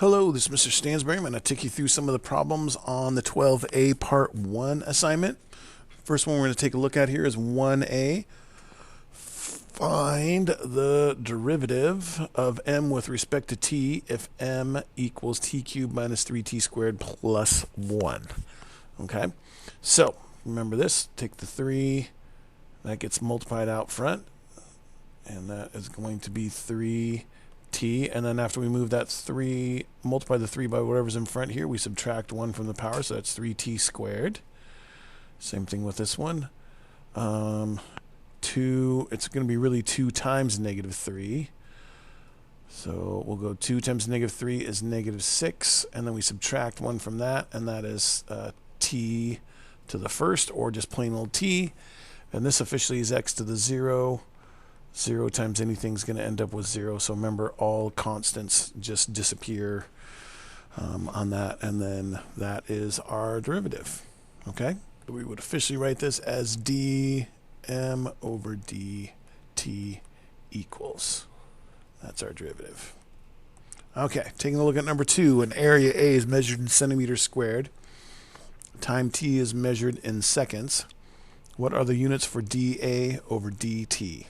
Hello, this is Mr. Stansbury. I'm going to take you through some of the problems on the 12A Part 1 assignment. First one we're going to take a look at here is 1A. Find the derivative of m with respect to t if m equals t cubed minus 3t squared plus 1. Okay, so remember this. Take the 3, that gets multiplied out front, and that is going to be 3t, and then after we move that 3, multiply the 3 by whatever's in front here, we subtract 1 from the power, so that's 3t squared. Same thing with this one. 2, it's going to be really 2 times negative 3. So we'll go 2 times negative 3 is negative 6, and then we subtract 1 from that, and that is t to the first, or just plain old t. And this officially is x to the 0. 0 times anything is going to end up with 0. So remember, all constants just disappear on that, and then that is our derivative. Okay? We would officially write this as dm over dt equals. That's our derivative. Okay, taking a look at number 2, an area A is measured in centimeters squared. Time t is measured in seconds. What are the units for dA over dt?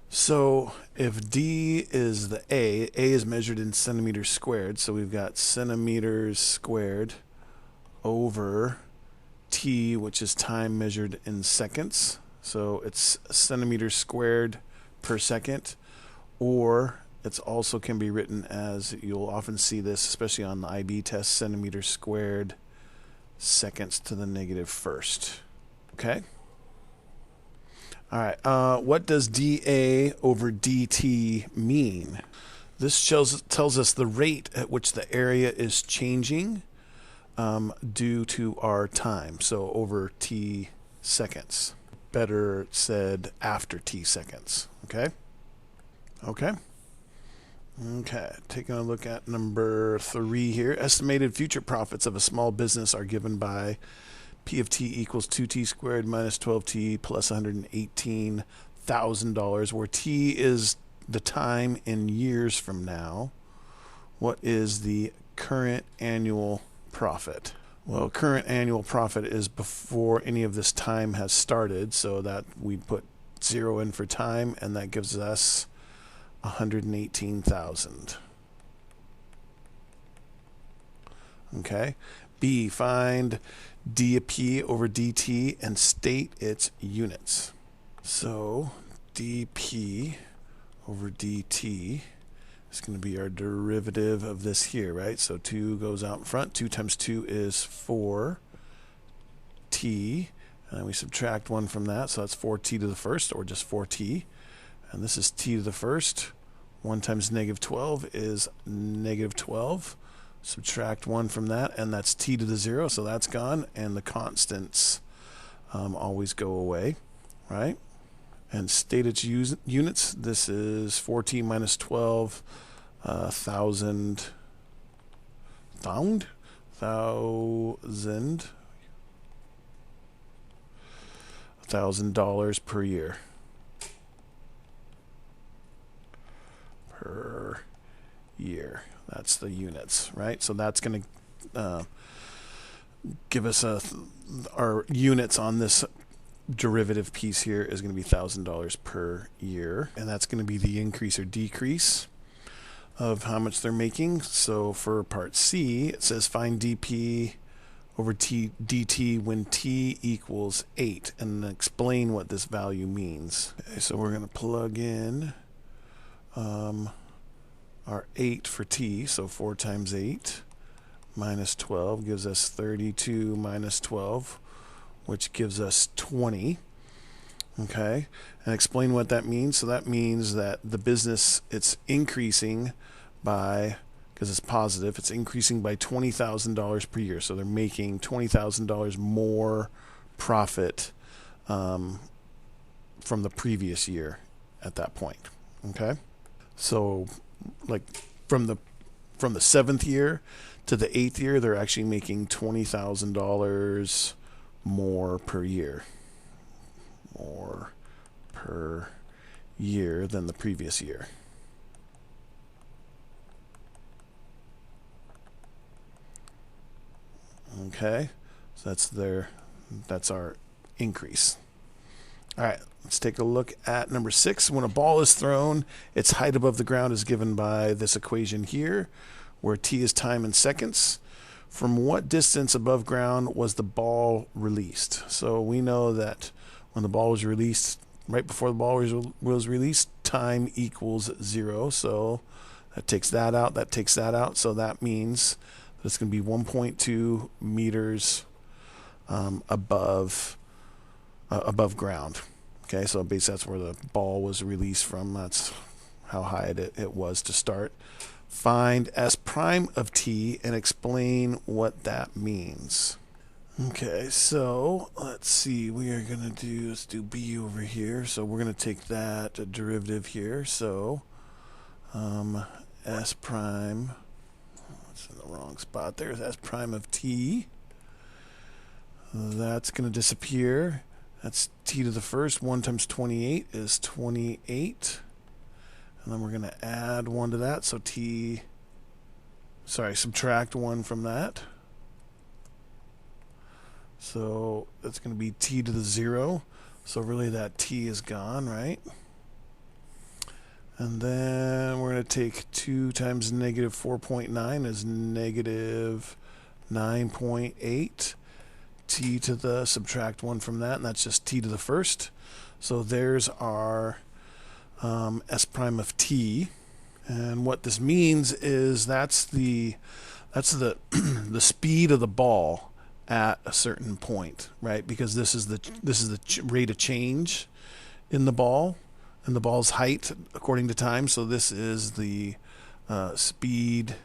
So if d is the A is measured in centimeters squared, so we've got centimeters squared over t, which is time measured in seconds. So it's centimeters squared per second, or it's also can be written as, you'll often see this, especially on the IB test, centimeters squared seconds to the negative first. Okay? All right, what does dA over dt mean? This tells us the rate at which the area is changing due to our time, so over t seconds. Better said, after t seconds. Okay? Okay? Okay, taking a look at number 3 here. Estimated future profits of a small business are given by P of t equals 2t squared minus 12t plus $118,000, where t is the time in years from now. What is the current annual profit? Well, current annual profit is before any of this time has started, so that we put 0 in for time, and that gives us 118,000. Okay. B, find dP over dt and state its units. So dP over dt is going to be our derivative of this here, right? So 2 goes out in front. 2 times 2 is 4t, and then we subtract 1 from that, so that's 4t to the first, or just 4t. And this is t to the first. 1 times negative 12 is negative 12. Subtract 1 from that, and that's t to the 0, so that's gone, and the constants always go away, right? And state its units. This is 4t minus 12, $1,000 per year. Per year. That's the units, right? So that's going to give us our units on this derivative piece here is going to be $1,000 per year, and that's going to be the increase or decrease of how much they're making. So for part C, it says find dP over dt when t equals 8, and explain what this value means. Okay, so we're going to plug in our 8 for t, so 4 times 8 minus 12 gives us 32 minus 12, which gives us 20. Okay, and explain what that means. So that means that the business, it's increasing by, because it's positive, it's increasing by $20,000 per year. So they're making $20,000 more profit from the previous year at that point. Okay, so like from the 7th year to the 8th year, they're actually making $20,000 more per year. More per year than the previous year. Okay, so that's our increase. All right, let's take a look at number 6. When a ball is thrown, its height above the ground is given by this equation here, where t is time in seconds. From what distance above ground was the ball released? So we know that when the ball was released, right before the ball was released, time equals 0. So that takes that out, that takes that out. So that means that it's going to be 1.2 meters above ground. Okay, so basically that's where the ball was released from. That's how high it was to start. Find S prime of t and explain what that means. Okay, so let's see. Let's do b over here. So we're going to take that derivative here. So S prime, it's in the wrong spot. There's S prime of t. That's going to disappear. That's t to the first. 1 times 28 is 28. And then we're going to add 1 to that. So subtract 1 from that. So that's going to be t to the 0. So really that t is gone, right? And then we're going to take 2 times negative 4.9 is negative 9.8. T to the, subtract 1 from that, and that's just t to the first. So there's our S prime of t. And what this means is that's the the speed of the ball at a certain point, right? Because this is the rate of change in the ball and the ball's height according to time. So this is the speed,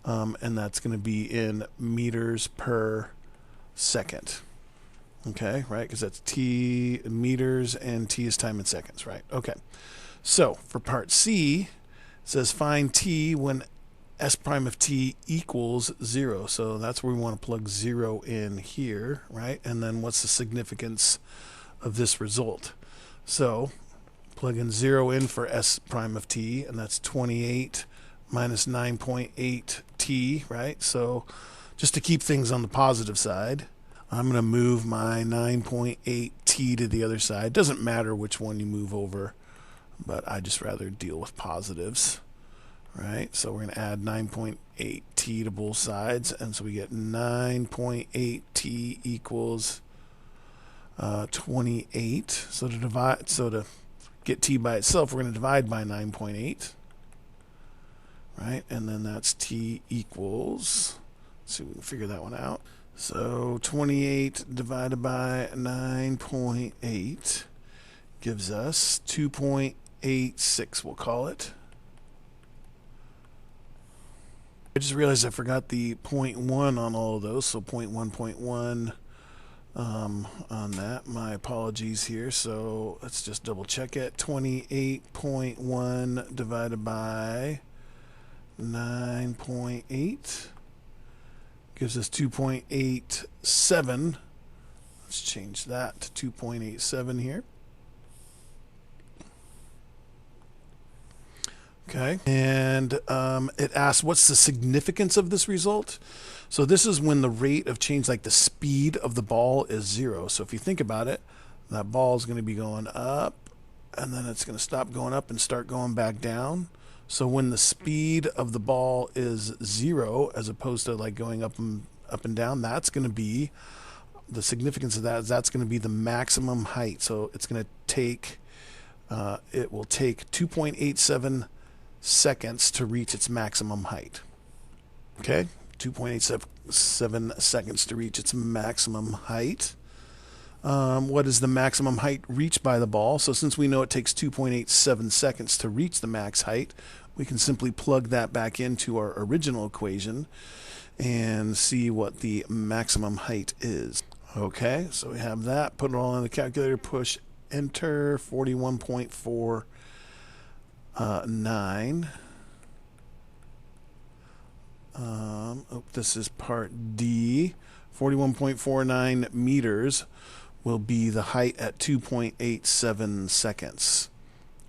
and that's going to be in meters per second. Okay, right? Because that's t meters and t is time in seconds, right? Okay. So for part C, it says find t when S prime of t equals 0. So that's where we want to plug 0 in here, right? And then what's the significance of this result? So plug in 0 in for S prime of t, and that's 28 minus 9.8 t, right? So just to keep things on the positive side, I'm going to move my 9.8 t to the other side. Doesn't matter which one you move over, but I just rather deal with positives, right? So we're going to add 9.8 t to both sides, and so we get 9.8 t equals 28. So to get t by itself, we're going to divide by 9.8, right? And then that's t equals, let's see if we can figure that one out. So 28 divided by 9.8 gives us 2.86, we'll call it. I just realized I forgot the 0.1 on all of those, so 0.1 on that. My apologies here. So let's just double check it. 28.1 divided by 9.8 gives us 2.87. Let's change that to 2.87 here. Okay, and it asks what's the significance of this result. So this is when the rate of change, like the speed of the ball, is 0. So if you think about it, that ball is going to be going up, and then it's going to stop going up and start going back down. So when the speed of the ball is 0, as opposed to like going up and down, that's going to be the significance of that. Is that's going to be the maximum height. So it's going to take it will take 2.87 seconds to reach its maximum height. Okay, 2.87 seconds to reach its maximum height. What is the maximum height reached by the ball? So since we know it takes 2.87 seconds to reach the max height, we can simply plug that back into our original equation and see what the maximum height is. Okay, so we have that. Put it all in the calculator, push enter. 41.49. This is part D. 41.49 meters will be the height at 2.87 seconds,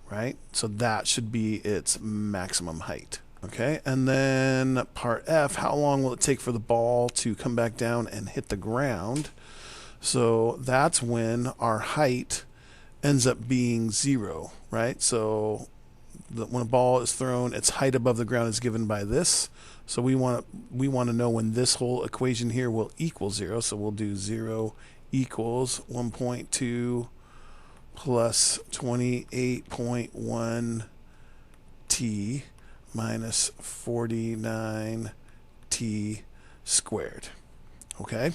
right? So that should be its maximum height. Okay, and then part F, how long will it take for the ball to come back down and hit the ground? So that's when our height ends up being 0, right? So when a ball is thrown, its height above the ground is given by this. So we want to know when this whole equation here will equal 0. So we'll do 0 equals 1.2 plus 28.1 t minus 49 t squared. Okay?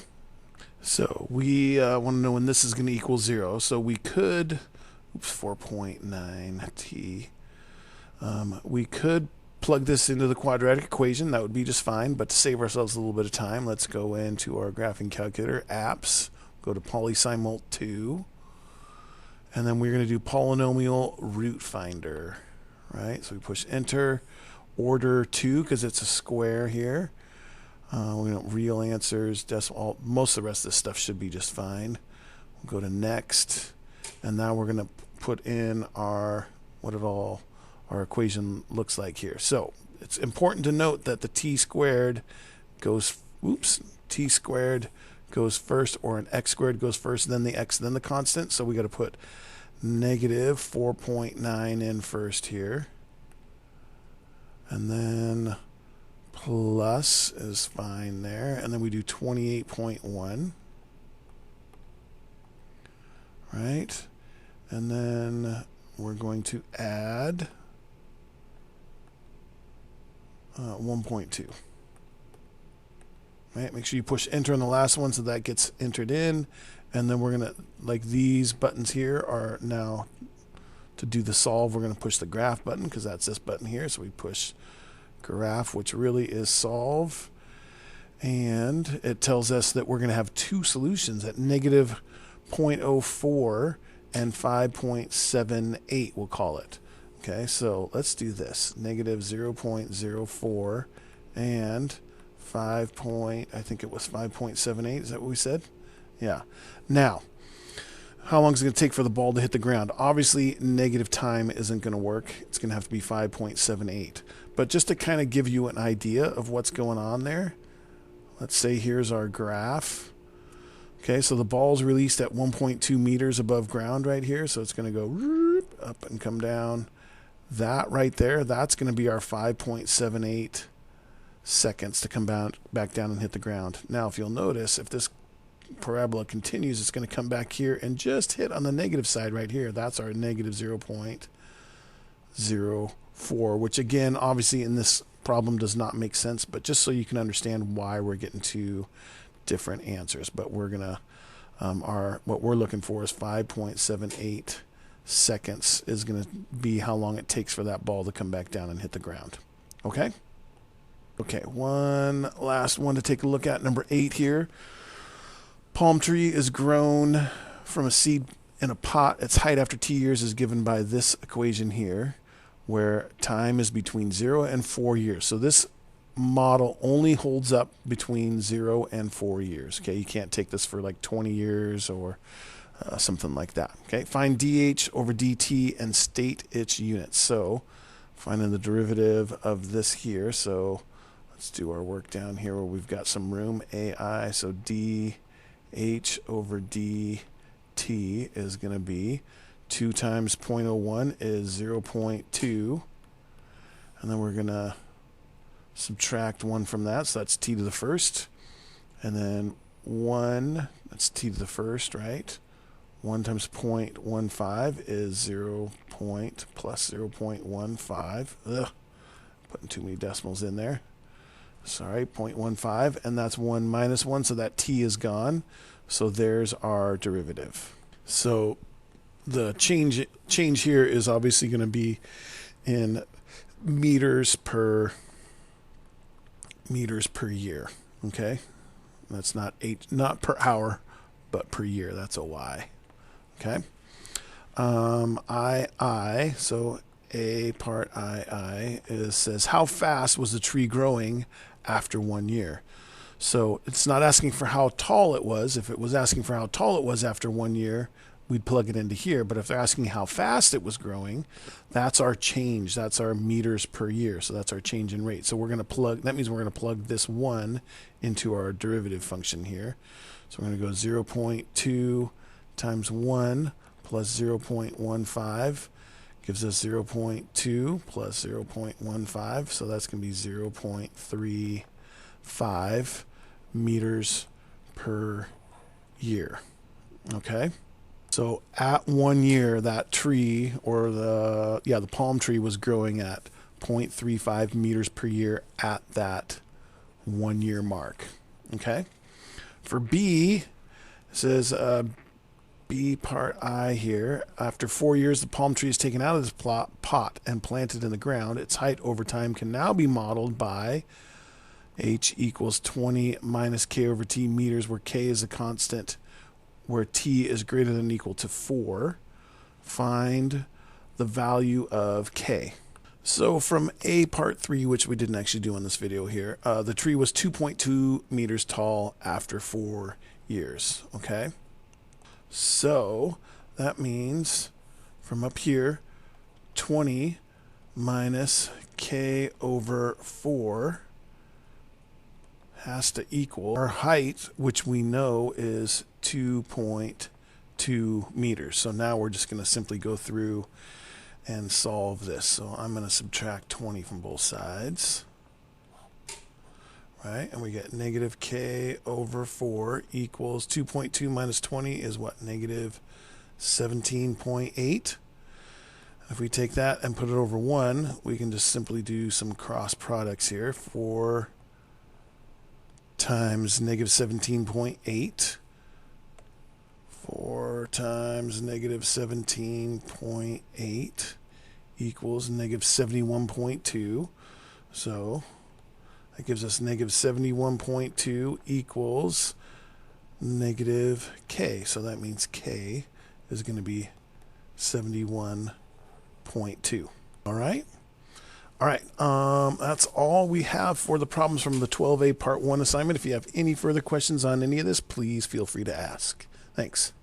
So we want to know when this is going to equal 0. So we could, 4.9 t. We could plug this into the quadratic equation. That would be just fine. But to save ourselves a little bit of time, let's go into our graphing calculator, apps, go to polysymult 2. And then we're going to do polynomial root finder, right? So we push enter, order 2 because it's a square here. We don't real answers, decimal. Most of the rest of this stuff should be just fine. We'll go to next, and now we're going to put in our our equation looks like here. So it's important to note that the t squared goes first, or an x squared goes first, then the x, then the constant. So we got to put negative 4.9 in first here, and then plus is fine there, and then we do 28.1, right? And then we're going to add 1.2. Right? Make sure you push enter on the last one so that gets entered in, and then we're gonna, like these buttons here are now to do the solve. We're gonna push the graph button because that's this button here. So we push graph, which really is solve, and it tells us that we're going to have two solutions at negative 0.04 and 5.78, we'll call it. Okay, so let's do this. Negative 0.04 and I think it was 5.78. Is that what we said? Yeah. Now, how long is it going to take for the ball to hit the ground? Obviously, negative time isn't going to work. It's going to have to be 5.78. But just to kind of give you an idea of what's going on there, let's say here's our graph. Okay, so the ball's released at 1.2 meters above ground right here. So it's going to go up and come down. That right there, that's going to be our 5.78 seconds to come back down and hit the ground. Now, if you'll notice, if this parabola continues, it's going to come back here and just hit on the negative side right here. That's our negative 0.04, which again, obviously in this problem does not make sense, but just so you can understand why we're getting two different answers. But we're gonna what we're looking for is 5.78 seconds is going to be how long it takes for that ball to come back down and hit the ground. Okay? Okay, one last one to take a look at, number 8 here. Palm tree is grown from a seed in a pot. Its height after t years is given by this equation here, where time is between 0 and 4 years. So this model only holds up between 0 and 4 years. Okay, you can't take this for like 20 years or something like that. Okay, find dh over dt and state its units. So finding the derivative of this here. So let's do our work down here where we've got some room. AI, so dh over dt is going to be 2 times 0.01 is 0.2. And then we're going to subtract 1 from that. So that's t to the first. And then 1, that's t to the first, right? 1 times 0.15 is 0 plus 0.15. Ugh, putting too many decimals in there. Sorry, 0.15, and that's 1 minus 1, so that t is gone. So there's our derivative. So the change here is obviously going to be in meters per year. Okay, that's not per hour, but per year. That's a y. Okay. So a part I says how fast was the tree growing after 1 year. So it's not asking for how tall it was. If it was asking for how tall it was after 1 year, we'd plug it into here. But if they're asking how fast it was growing, that's our change. That's our meters per year. So that's our change in rate. So we're going to plug, that means we're going to plug this 1 into our derivative function here. So we're going to go 0.2 times 1 plus 0.15 gives us 0.2 plus 0.15. So that's going to be 0.35 meters per year. Okay. So at 1 year, that tree, or the palm tree, was growing at 0.35 meters per year at that 1 year mark. Okay. For B, it says B part I here. After 4 years, the palm tree is taken out of this pot and planted in the ground. Its height over time can now be modeled by H equals 20 minus K over T meters, where K is a constant, where T is greater than or equal to 4. Find the value of K. So from A part 3, which we didn't actually do in this video here, the tree was 2.2 meters tall after 4 years. Okay. So that means from up here, 20 minus K over 4 has to equal our height, which we know is 2.2 meters. So now we're just going to simply go through and solve this. So I'm going to subtract 20 from both sides. Right, and we get negative K over 4 equals 2.2 minus 20 is what? Negative 17.8. If we take that and put it over 1, we can just simply do some cross products here. 4 times negative 17.8. 4 times negative 17.8 equals negative 71.2. So that gives us negative 71.2 equals negative K. So that means K is going to be 71.2. All right. All right. That's all we have for the problems from the 12A Part 1 assignment. If you have any further questions on any of this, please feel free to ask. Thanks.